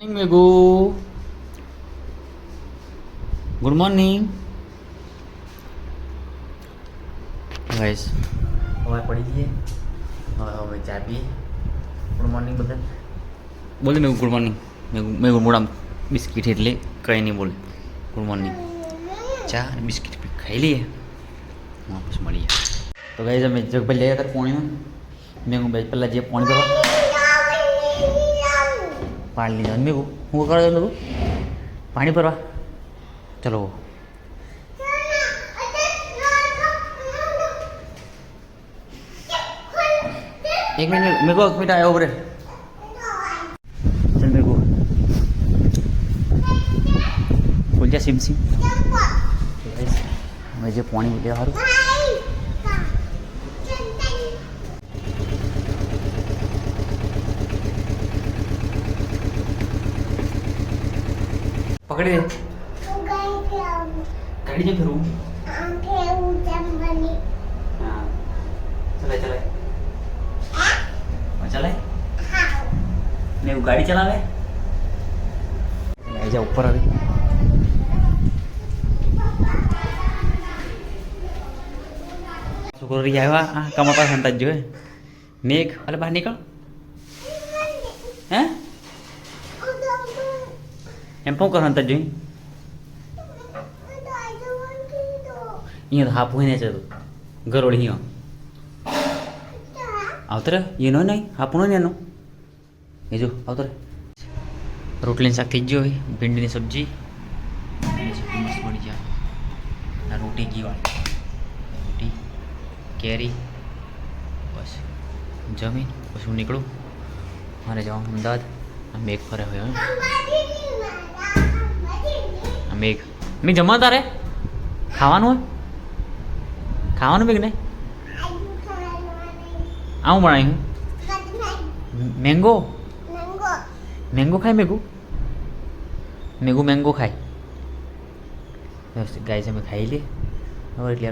Megu. Good morning. Guys, હવે પડી જઈએ. હવે ચા પીએ. ગુડ મોર્નિંગ બધા. બોલે મેં ગુડ મોર્નિંગ. મેં મોડા બિસ્કિટ એટલે કંઈ નહીં બોલે. Good morning. ચા અને બિસ્કિટ ખાઈ લઈએ. વાપસ મળીએ. તો ગાઈઝ અમે જગભાઈ લઈ હતા પાણીમાં. મેં પહેલાં જે પાણી કરવા પાણી લીધા મેં હું કરવા જાઉં પાણી ભરવા. ચલો एक मिनट मेरे को एक मिनट आया ओवर चल मेरे को बोल जा सिम सिम मुझे पानी बोलिए हारू पकड़े गाड़ी जो फिरू हाँ चला चला चलाए मैं वो गाड़ी चलावे ले जा ऊपर अभी शुक्र आया कमर पास हंता जो है मेघ अरे बाहर निकल हैं एम पो कर हंता जो ये हाफ हुई नहीं चल गरोड़ी ही આવતરે એનો નહીં આપણો ને એનો એ જો આવતરે રોટલીનું શાક થઈ ગયું હોય ભીંડીની સબ્જી મસ્ત મળી જાય આ રોટી ઘીવાળી રોટી કેરી બસ જમીન પછી હું નીકળું મારે જવાનું અમદાવાદ આ મેઘ ફરે હોય આ મેઘ મેં જમવા તારે ખાવાનું હોય ખાવાનું મેઘ ને આવું બનાવ્યું મેંગો મેંગો ખાય મેંગો ખાય ગાય છે મેં ખાઈ લે હવે એટલે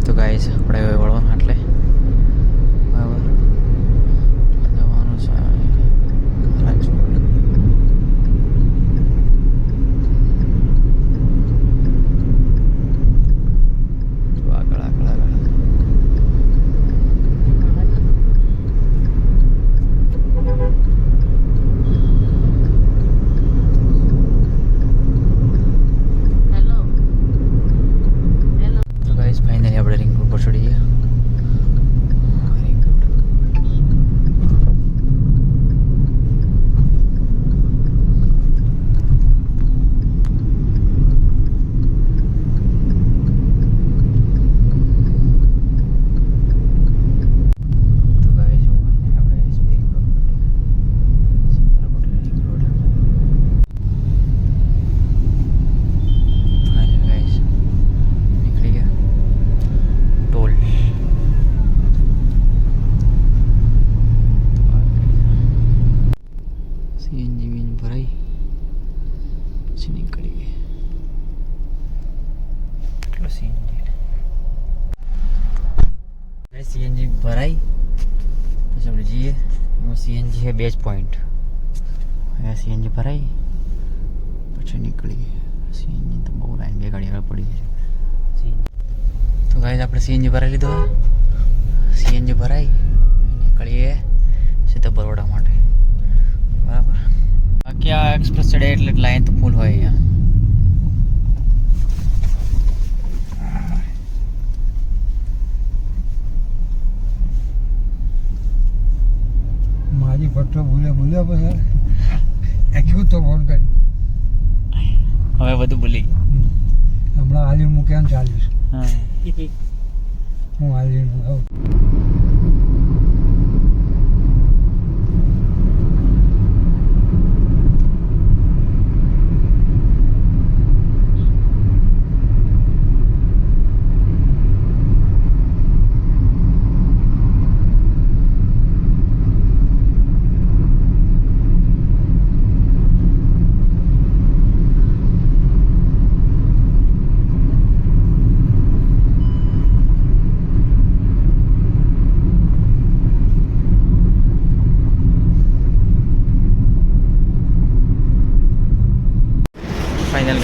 તો ગાય છે આપણે વળવાનું એટલે सीएनजी भराई પછી આપણે જઈએ એમાં સીએનજી છે 2 પોઈન્ટ અહીંયા સીએનજી ભરાઈ પછી નીકળી સીએનજી તો બહુ લાઈન બે ગાડી આગળ પડી છે તો ગાઈસ આપણે સીએનજી ભરાઈ લીધો સીએનજી ભરાઈ નીકળીએ સીધા બરોડા માટે બરાબર બાકી આ એક્સપ્રેસ ચડે એટલે લાઈન તો ફૂલ હોય અહીંયા મારી ફોટો ભૂલ્યા પછી એક્યું તો ફોન કરી હવે બધું ભૂલી હમણાં હાલી મૂક્યા ચાલીસ હા હું હાલી આવું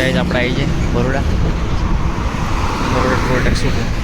ગાઈઝ આપણે આવી જાય બરોડા ટોલ ટેક્સ ઉપર